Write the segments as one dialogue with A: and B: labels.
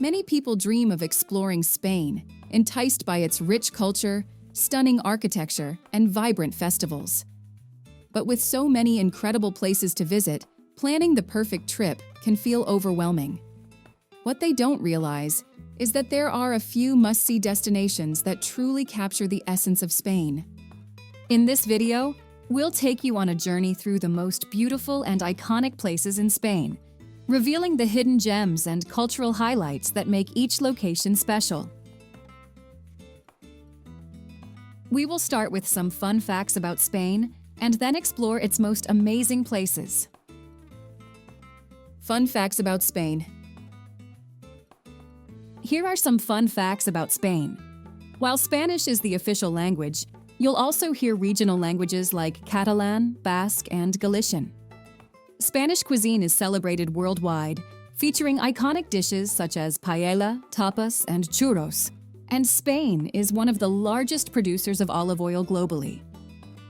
A: Many people dream of exploring Spain, enticed by its rich culture, stunning architecture, and vibrant festivals. But with so many incredible places to visit, planning the perfect trip can feel overwhelming. What they don't realize is that there are a few must-see destinations that truly capture the essence of Spain. In this video, we'll take you on a journey through the most beautiful and iconic places in Spain, revealing the hidden gems and cultural highlights that make each location special. We will start with some fun facts about Spain and then explore its most amazing places. Fun facts about Spain. Here are some fun facts about Spain. While Spanish is the official language, you'll also hear regional languages like Catalan, Basque, and Galician. Spanish cuisine is celebrated worldwide, featuring iconic dishes such as paella, tapas, and churros. And Spain is one of the largest producers of olive oil globally.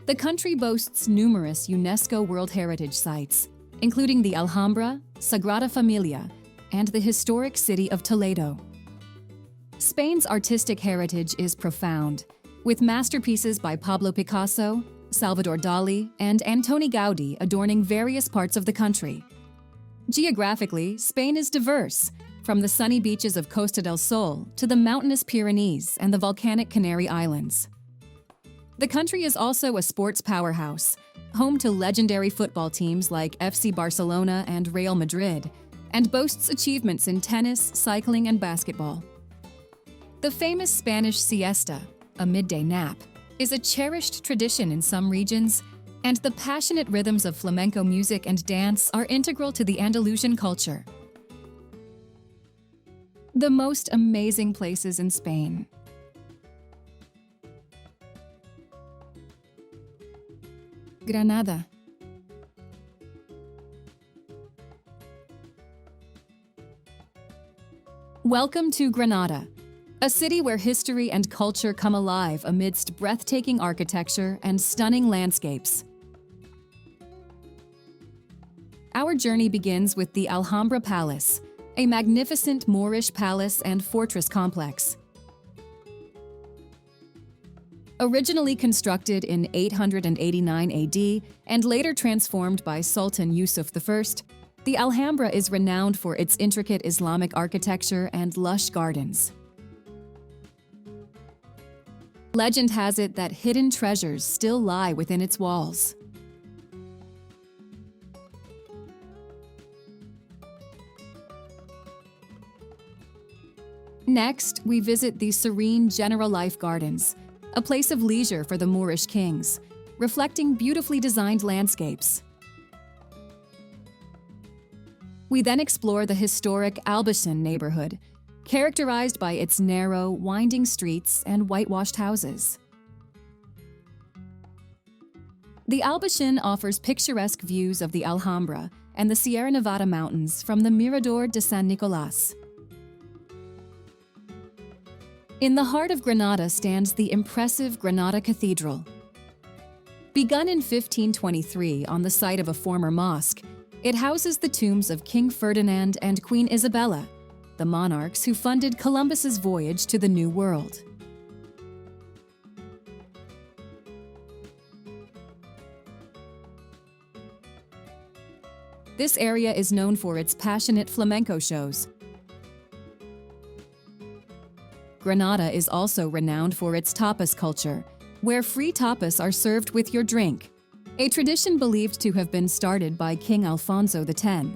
A: The country boasts numerous UNESCO World Heritage Sites, including the Alhambra, Sagrada Familia, and the historic city of Toledo. Spain's artistic heritage is profound, with masterpieces by Pablo Picasso, Salvador Dali, and Antoni Gaudí adorning various parts of the country. Geographically, Spain is diverse, from the sunny beaches of Costa del Sol to the mountainous Pyrenees and the volcanic Canary Islands. The country is also a sports powerhouse, home to legendary football teams like FC Barcelona and Real Madrid, and boasts achievements in tennis, cycling, and basketball. The famous Spanish siesta, a midday nap, is a cherished tradition in some regions, and the passionate rhythms of flamenco music and dance are integral to the Andalusian culture. The most amazing places in Spain. Granada. Welcome to Granada, a city where history and culture come alive amidst breathtaking architecture and stunning landscapes. Our journey begins with the Alhambra Palace, a magnificent Moorish palace and fortress complex. Originally constructed in 889 AD and later transformed by Sultan Yusuf I, the Alhambra is renowned for its intricate Islamic architecture and lush gardens. Legend has it that hidden treasures still lie within its walls. Next, we visit the serene General Life Gardens, a place of leisure for the Moorish kings, reflecting beautifully designed landscapes. We then explore the historic Albayzin neighborhood, characterized by its narrow, winding streets and whitewashed houses. The Albayzin offers picturesque views of the Alhambra and the Sierra Nevada mountains from the Mirador de San Nicolás. In the heart of Granada stands the impressive Granada Cathedral. Begun in 1523 on the site of a former mosque, it houses the tombs of King Ferdinand and Queen Isabella, the monarchs who funded Columbus's voyage to the New World. This area is known for its passionate flamenco shows. Granada is also renowned for its tapas culture, where free tapas are served with your drink, a tradition believed to have been started by King Alfonso X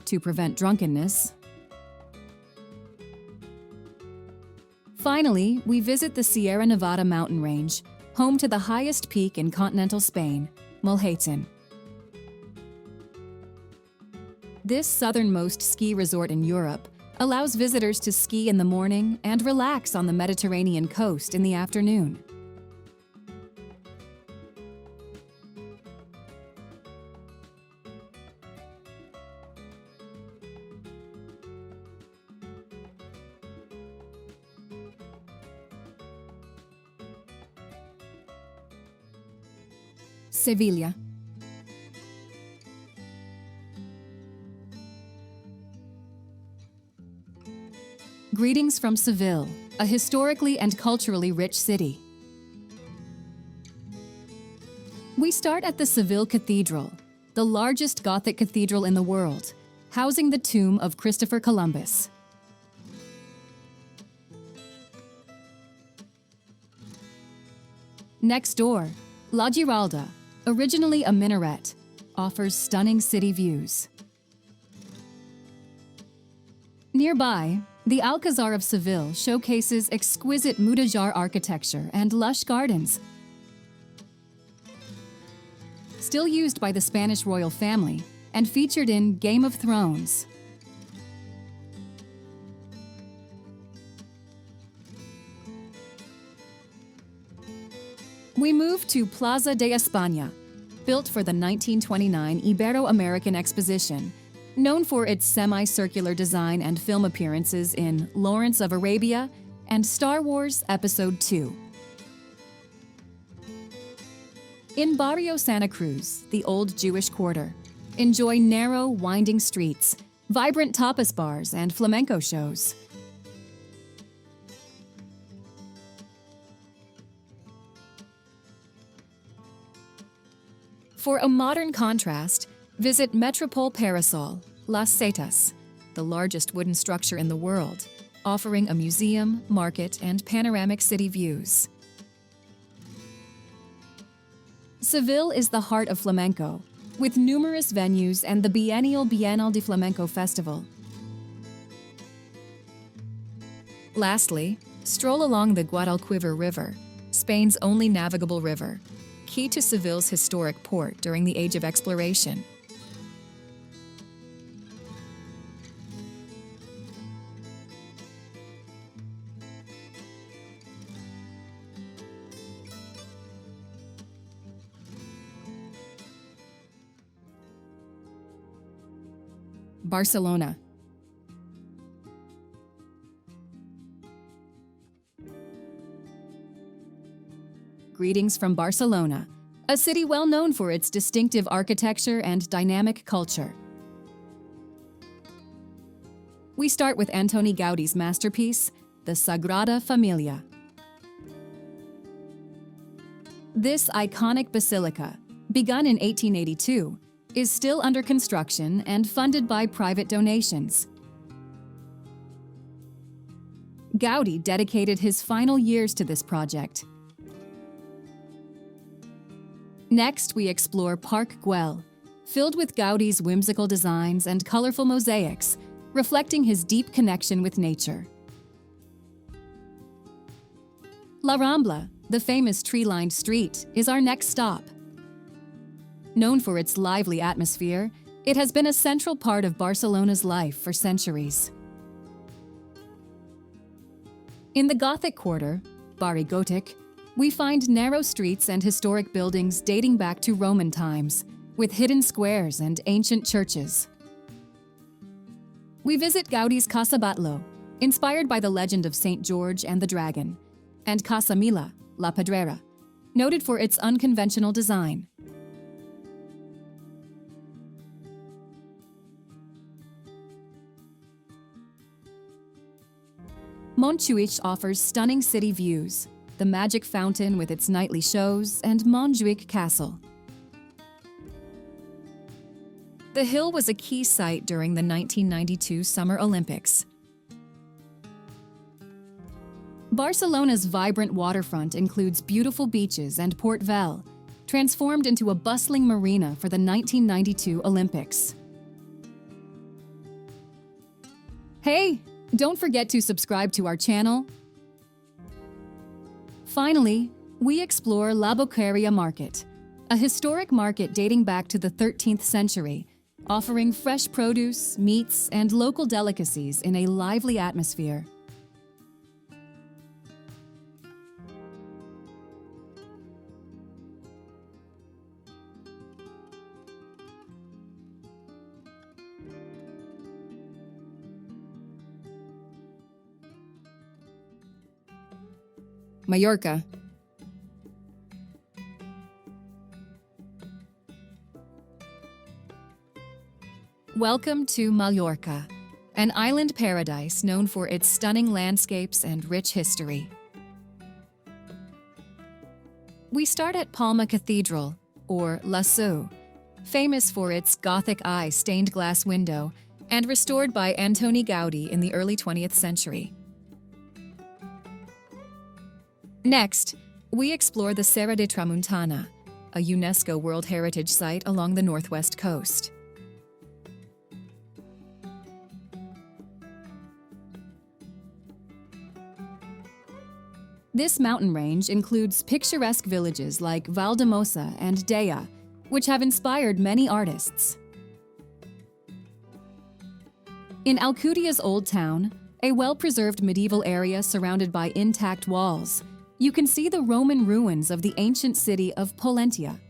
A: to prevent drunkenness. Finally, we visit the Sierra Nevada mountain range, home to the highest peak in continental Spain, Mulhacén. This southernmost ski resort in Europe allows visitors to ski in the morning and relax on the Mediterranean coast in the afternoon. Sevilla. Greetings from Seville, a historically and culturally rich city. We start at the Seville Cathedral, the largest Gothic cathedral in the world, housing the tomb of Christopher Columbus. Next door, La Giralda, originally a minaret, offers stunning city views. Nearby, the Alcazar of Seville showcases exquisite mudéjar architecture and lush gardens. Still used by the Spanish royal family and featured in Game of Thrones. We move to Plaza de España, built for the 1929 Ibero-American Exposition, known for its semicircular design and film appearances in Lawrence of Arabia and Star Wars Episode II. In Barrio Santa Cruz, the old Jewish quarter, enjoy narrow, winding streets, vibrant tapas bars, and flamenco shows. For a modern contrast, visit Metropole Parasol, Las Setas, the largest wooden structure in the world, offering a museum, market, and panoramic city views. Seville is the heart of flamenco, with numerous venues and the biennial Bienal de Flamenco Festival. Lastly, stroll along the Guadalquivir River, Spain's only navigable river, key to Seville's historic port during the Age of Exploration. Barcelona. Greetings from Barcelona, a city well known for its distinctive architecture and dynamic culture. We start with Antoni Gaudi's masterpiece, the Sagrada Familia. This iconic basilica, begun in 1882, is still under construction and funded by private donations. Gaudi dedicated his final years to this project. Next, we explore Park Güell, filled with Gaudi's whimsical designs and colorful mosaics, reflecting his deep connection with nature. La Rambla, the famous tree-lined street, is our next stop. Known for its lively atmosphere, it has been a central part of Barcelona's life for centuries. In the Gothic quarter, Barri Gòtic, we find narrow streets and historic buildings dating back to Roman times, with hidden squares and ancient churches. We visit Gaudi's Casa Batlló, inspired by the legend of St. George and the Dragon, and Casa Mila, La Pedrera, noted for its unconventional design. Montjuïc offers stunning city views, the Magic Fountain with its nightly shows, and Montjuïc Castle. The hill was a key site during the 1992 Summer Olympics. Barcelona's vibrant waterfront includes beautiful beaches and Port Vell, transformed into a bustling marina for the 1992 Olympics. Hey! Don't forget to subscribe to our channel. Finally, we explore La Boqueria Market, a historic market dating back to the 13th century, offering fresh produce, meats, and local delicacies in a lively atmosphere. Mallorca. Welcome to Mallorca, an island paradise known for its stunning landscapes and rich history. We start at Palma Cathedral, or La Seu, famous for its Gothic eye stained glass window and restored by Antoni Gaudi in the early 20th century. Next, we explore the Serra de Tramuntana, a UNESCO World Heritage Site along the northwest coast. This mountain range includes picturesque villages like Valdemosa and Deia, which have inspired many artists. In Alcúdia's Old Town, a well-preserved medieval area surrounded by intact walls, you can see the Roman ruins of the ancient city of Pollentia.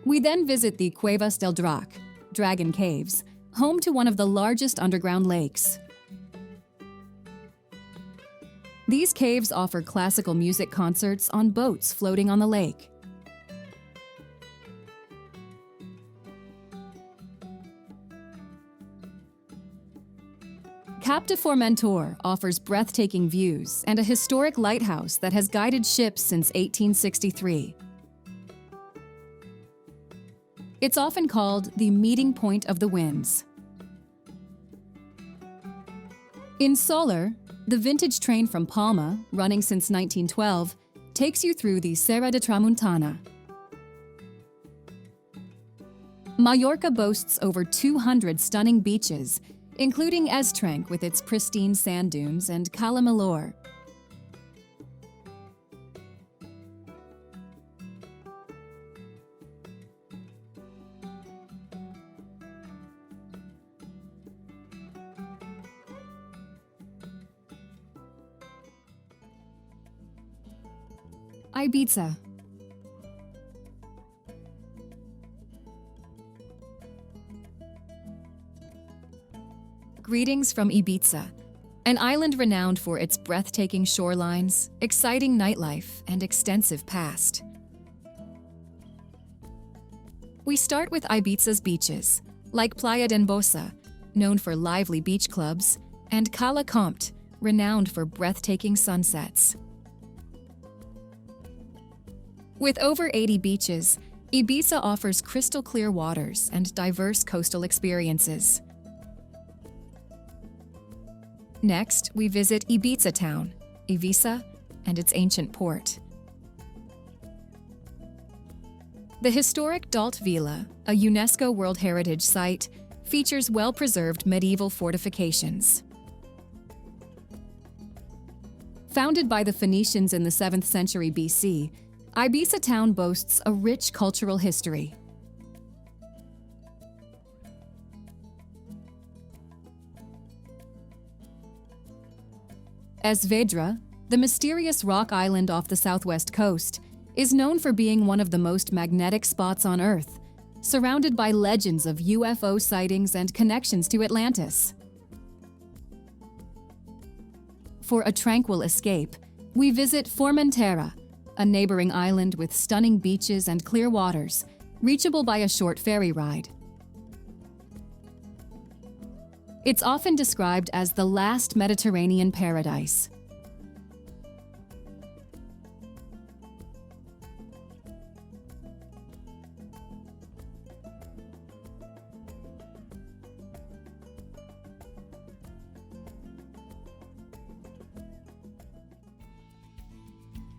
A: We then visit the Cuevas del Drac, Dragon Caves, home to one of the largest underground lakes. These caves offer classical music concerts on boats floating on the lake. Cap de Formentor offers breathtaking views and a historic lighthouse that has guided ships since 1863. It's often called the meeting point of the winds. In Soler, the vintage train from Palma, running since 1912, takes you through the Serra de Tramuntana. Mallorca boasts over 200 stunning beaches, including Estrenc with its pristine sand dunes and Cala Melor. Ibiza. Greetings from Ibiza, an island renowned for its breathtaking shorelines, exciting nightlife, and extensive past. We start with Ibiza's beaches, like Playa d'Embosa, known for lively beach clubs, and Cala Comte, renowned for breathtaking sunsets. With over 80 beaches, Ibiza offers crystal-clear waters and diverse coastal experiences. Next, we visit Ibiza town, Ibiza, and its ancient port. The historic Dalt Vila, a UNESCO World Heritage Site, features well-preserved medieval fortifications. Founded by the Phoenicians in the 7th century BC, Ibiza town boasts a rich cultural history. Esvedra, the mysterious rock island off the southwest coast, is known for being one of the most magnetic spots on Earth, surrounded by legends of UFO sightings and connections to Atlantis. For a tranquil escape, we visit Formentera, a neighboring island with stunning beaches and clear waters, reachable by a short ferry ride. It's often described as the last Mediterranean paradise.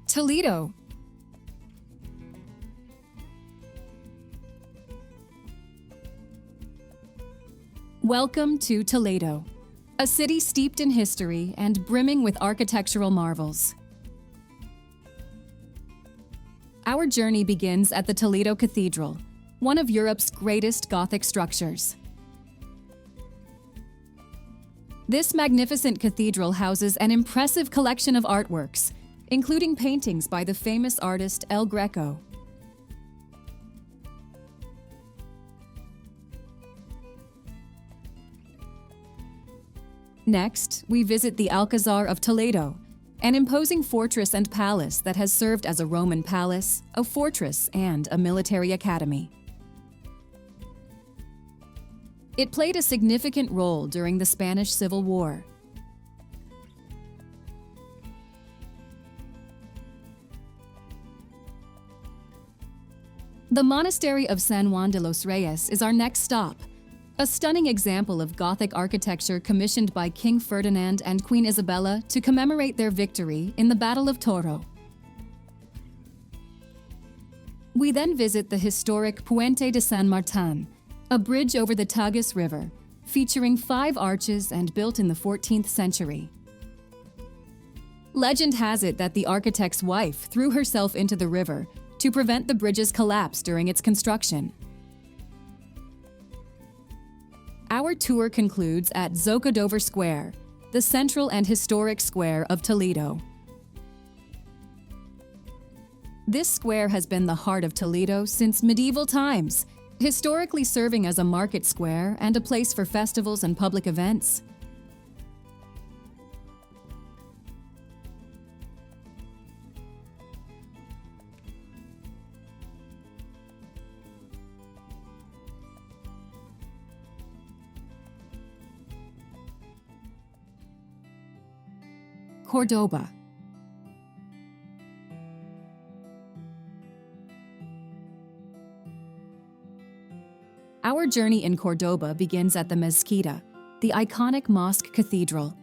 A: Toledo. Welcome to Toledo, a city steeped in history and brimming with architectural marvels. Our journey begins at the Toledo Cathedral, one of Europe's greatest Gothic structures. This magnificent cathedral houses an impressive collection of artworks, including paintings by the famous artist El Greco. Next, we visit the Alcazar of Toledo, an imposing fortress and palace that has served as a Roman palace, a fortress, and a military academy. It played a significant role during the Spanish Civil War. The Monastery of San Juan de los Reyes is our next stop, a stunning example of Gothic architecture commissioned by King Ferdinand and Queen Isabella to commemorate their victory in the Battle of Toro. We then visit the historic Puente de San Martin, a bridge over the Tagus River, featuring 5 arches and built in the 14th century. Legend has it that the architect's wife threw herself into the river to prevent the bridge's collapse during its construction. Our tour concludes at Zocodover Square, the central and historic square of Toledo. This square has been the heart of Toledo since medieval times, historically serving as a market square and a place for festivals and public events. Cordoba. Our journey in Cordoba begins at the Mezquita, the iconic mosque cathedral.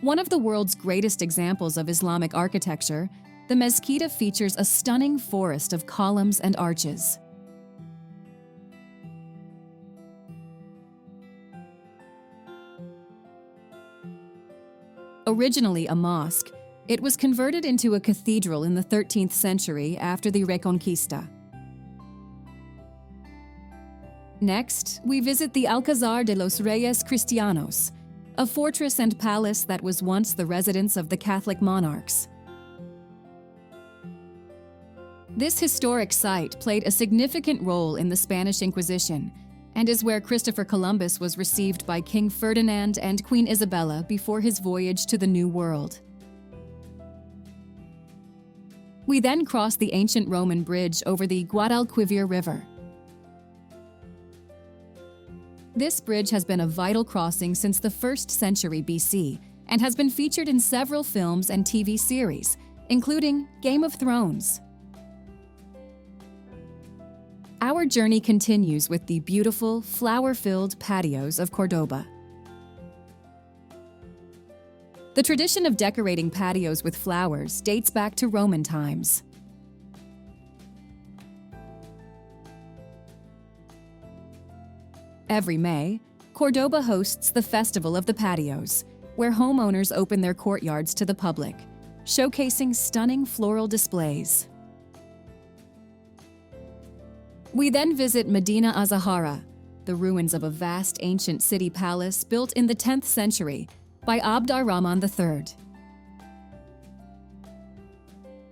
A: One of the world's greatest examples of Islamic architecture, the Mezquita features a stunning forest of columns and arches. Originally a mosque, it was converted into a cathedral in the 13th century after the Reconquista. Next, we visit the Alcázar de los Reyes Cristianos, a fortress and palace that was once the residence of the Catholic monarchs. This historic site played a significant role in the Spanish Inquisition, and is where Christopher Columbus was received by King Ferdinand and Queen Isabella before his voyage to the New World. We then cross the ancient Roman bridge over the Guadalquivir River. This bridge has been a vital crossing since the 1st century BC and has been featured in several films and TV series, including Game of Thrones. Our journey continues with the beautiful, flower-filled patios of Cordoba. The tradition of decorating patios with flowers dates back to Roman times. Every May, Cordoba hosts the Festival of the Patios, where homeowners open their courtyards to the public, showcasing stunning floral displays. We then visit Medina Azahara, the ruins of a vast ancient city palace built in the 10th century by Abd ar-Rahman III.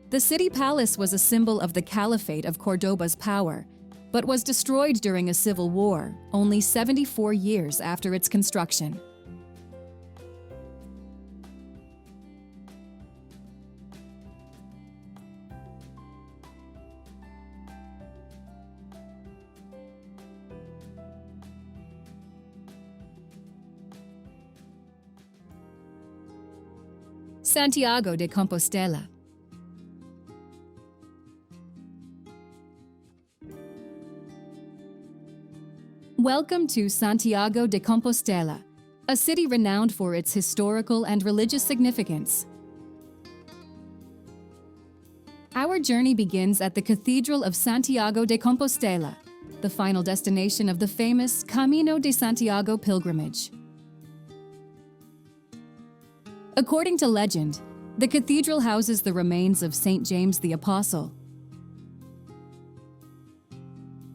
A: The city palace was a symbol of the Caliphate of Cordoba's power, but was destroyed during a civil war only 74 years after its construction. Santiago de Compostela. Welcome to Santiago de Compostela, a city renowned for its historical and religious significance. Our journey begins at the Cathedral of Santiago de Compostela, the final destination of the famous Camino de Santiago pilgrimage. According to legend, the cathedral houses the remains of St. James the Apostle.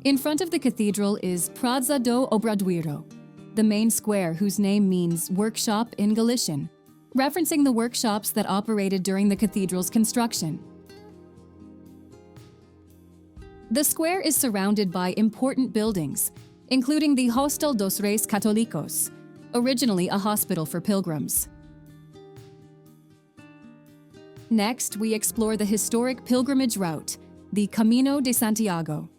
A: In front of the cathedral is Praça do Obradoiro, the main square whose name means workshop in Galician, referencing the workshops that operated during the cathedral's construction. The square is surrounded by important buildings, including the Hostal dos Reis Católicos, originally a hospital for pilgrims. Next, we explore the historic pilgrimage route, the Camino de Santiago.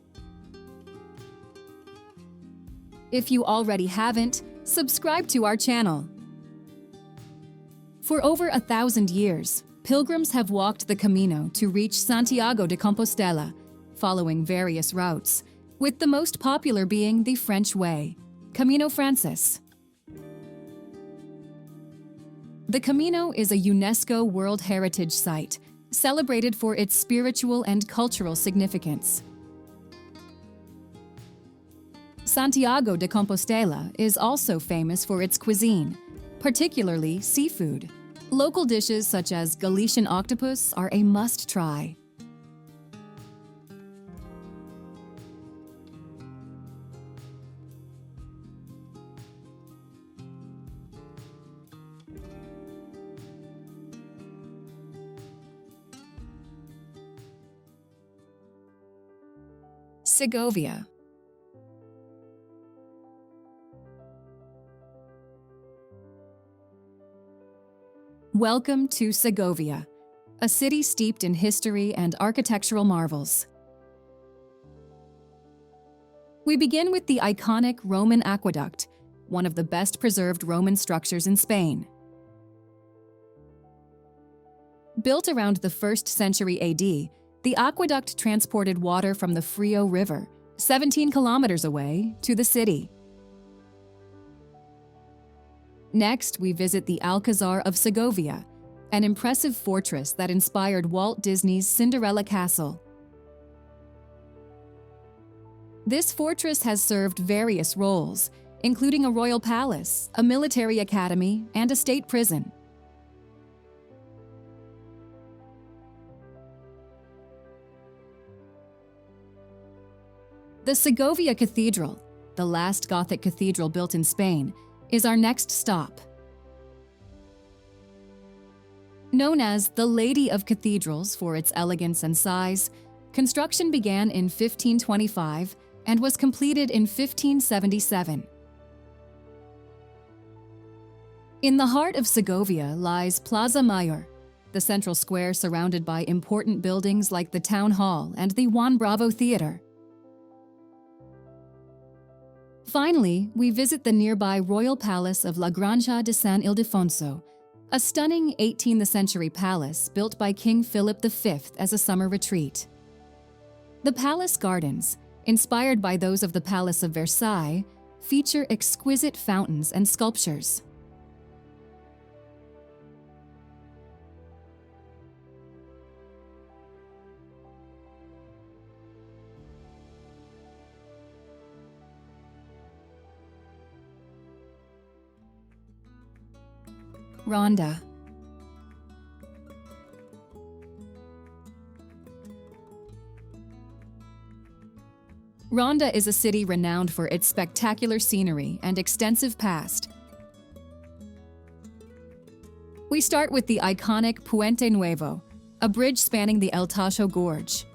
A: If you already haven't, subscribe to our channel. For over 1,000 years, pilgrims have walked the Camino to reach Santiago de Compostela, following various routes, with the most popular being the French Way, Camino Francis. The Camino is a UNESCO World Heritage Site, celebrated for its spiritual and cultural significance. Santiago de Compostela is also famous for its cuisine, particularly seafood. Local dishes such as Galician octopus are a must-try. Segovia. Welcome to Segovia, a city steeped in history and architectural marvels. We begin with the iconic Roman aqueduct, one of the best preserved Roman structures in Spain. Built around the 1st century AD, the aqueduct transported water from the Frio River, 17 kilometers away, to the city. Next, we visit the Alcazar of Segovia, an impressive fortress that inspired Walt Disney's Cinderella Castle. This fortress has served various roles, including a royal palace, a military academy, and a state prison. The Segovia Cathedral, the last Gothic cathedral built in Spain, is our next stop. Known as the Lady of Cathedrals for its elegance and size, construction began in 1525 and was completed in 1577. In the heart of Segovia lies Plaza Mayor, the central square surrounded by important buildings like the Town Hall and the Juan Bravo Theater. Finally, we visit the nearby Royal Palace of La Granja de San Ildefonso, a stunning 18th century palace built by King Philip V as a summer retreat. The palace gardens, inspired by those of the Palace of Versailles, feature exquisite fountains and sculptures. Ronda. Ronda is a city renowned for its spectacular scenery and extensive past. We start with the iconic Puente Nuevo, a bridge spanning the El Tajo Gorge.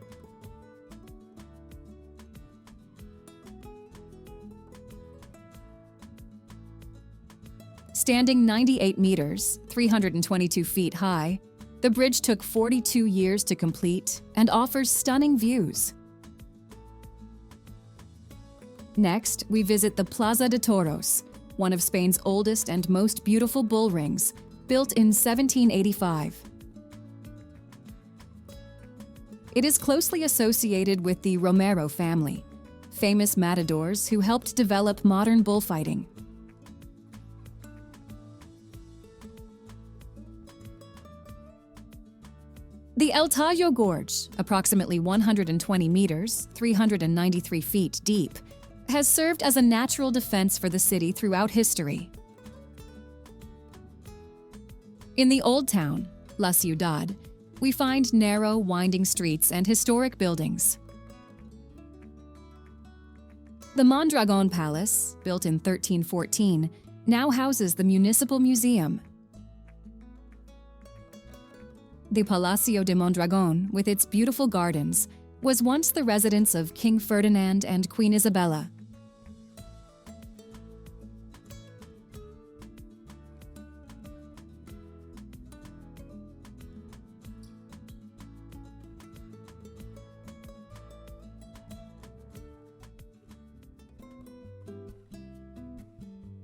A: Standing 98 meters, 322 feet high, the bridge took 42 years to complete and offers stunning views. Next, we visit the Plaza de Toros, one of Spain's oldest and most beautiful bull rings, built in 1785. It is closely associated with the Romero family, famous matadors who helped develop modern bullfighting. The El Tajo Gorge, approximately 120 meters, 393 feet deep, has served as a natural defense for the city throughout history. In the Old Town, La Ciudad, we find narrow, winding streets and historic buildings. The Mondragon Palace, built in 1314, now houses the Municipal Museum. The Palacio de Mondragon, with its beautiful gardens, was once the residence of King Ferdinand and Queen Isabella.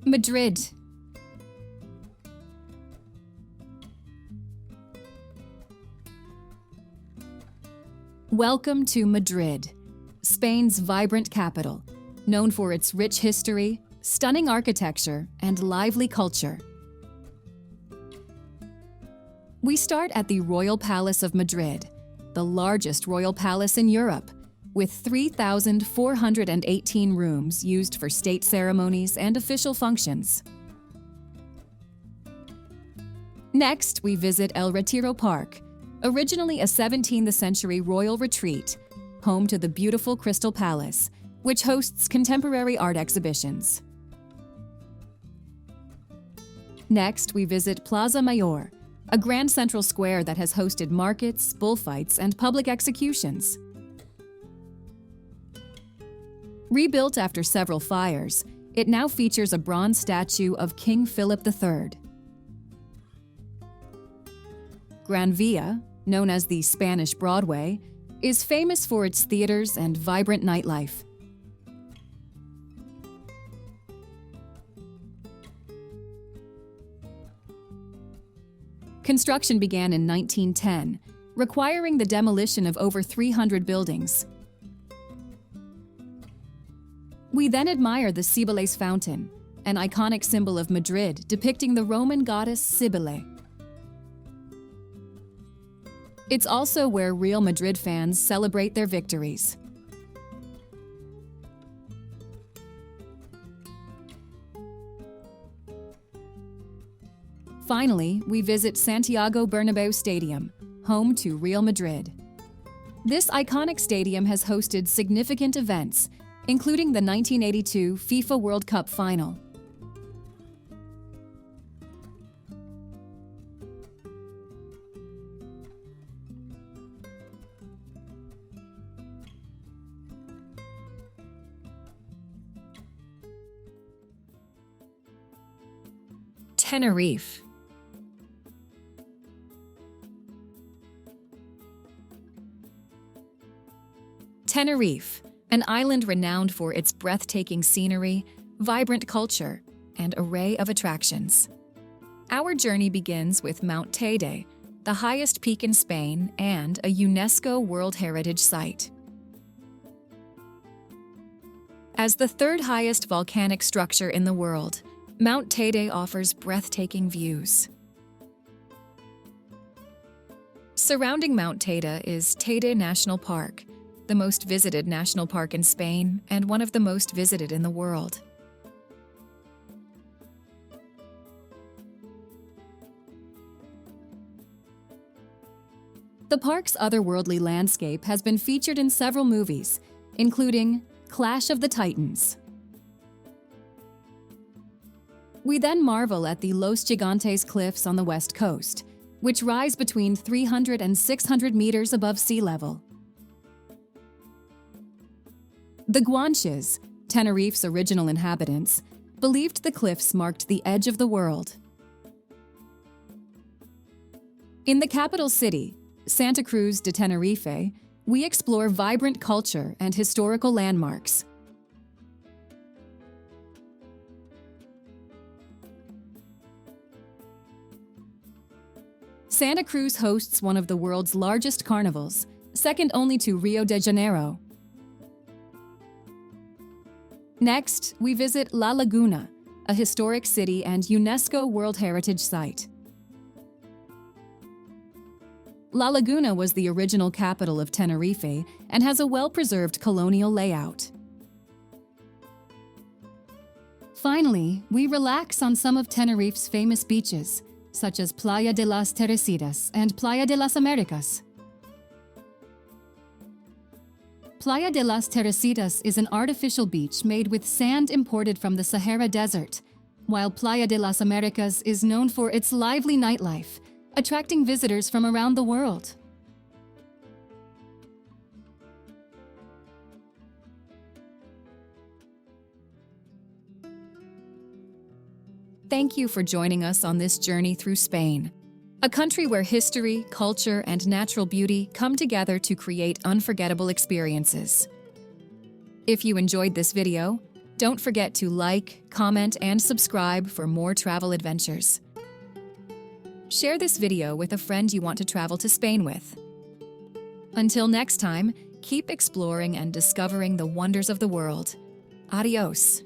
A: Madrid. Welcome to Madrid, Spain's vibrant capital, known for its rich history, stunning architecture, and lively culture. We start at the Royal Palace of Madrid, the largest royal palace in Europe, with 3,418 rooms used for state ceremonies and official functions. Next, we visit El Retiro Park, originally a 17th century royal retreat, home to the beautiful Crystal Palace, which hosts contemporary art exhibitions. Next, we visit Plaza Mayor, a grand central square that has hosted markets, bullfights, and public executions. Rebuilt after several fires, it now features a bronze statue of King Philip III. Gran Via, known as the Spanish Broadway, is famous for its theaters and vibrant nightlife. Construction began in 1910, requiring the demolition of over 300 buildings. We then admire the Cibeles Fountain, an iconic symbol of Madrid depicting the Roman goddess Cybele. It's also where Real Madrid fans celebrate their victories. Finally, we visit Santiago Bernabéu Stadium, home to Real Madrid. This iconic stadium has hosted significant events, including the 1982 FIFA World Cup final. Tenerife. Tenerife, an island renowned for its breathtaking scenery, vibrant culture, and array of attractions. Our journey begins with Mount Teide, the highest peak in Spain and a UNESCO World Heritage Site. As the third highest volcanic structure in the world, Mount Teide offers breathtaking views. Surrounding Mount Teide is Teide National Park, the most visited national park in Spain and one of the most visited in the world. The park's otherworldly landscape has been featured in several movies, including Clash of the Titans. We then marvel at the Los Gigantes cliffs on the west coast, which rise between 300 and 600 meters above sea level. The Guanches, Tenerife's original inhabitants, believed the cliffs marked the edge of the world. In the capital city, Santa Cruz de Tenerife, we explore vibrant culture and historical landmarks. Santa Cruz hosts one of the world's largest carnivals, second only to Rio de Janeiro. Next, we visit La Laguna, a historic city and UNESCO World Heritage Site. La Laguna was the original capital of Tenerife and has a well-preserved colonial layout. Finally, we relax on some of Tenerife's famous beaches, such as Playa de las Teresitas and Playa de las Americas. Playa de las Teresitas is an artificial beach made with sand imported from the Sahara Desert, while Playa de las Americas is known for its lively nightlife, attracting visitors from around the world. Thank you for joining us on this journey through Spain, a country where history, culture, and natural beauty come together to create unforgettable experiences. If you enjoyed this video, Don't forget to like, comment, and subscribe for more travel adventures. Share this video with a friend you want to travel to Spain with. Until next time, keep exploring and discovering the wonders of the world. Adios.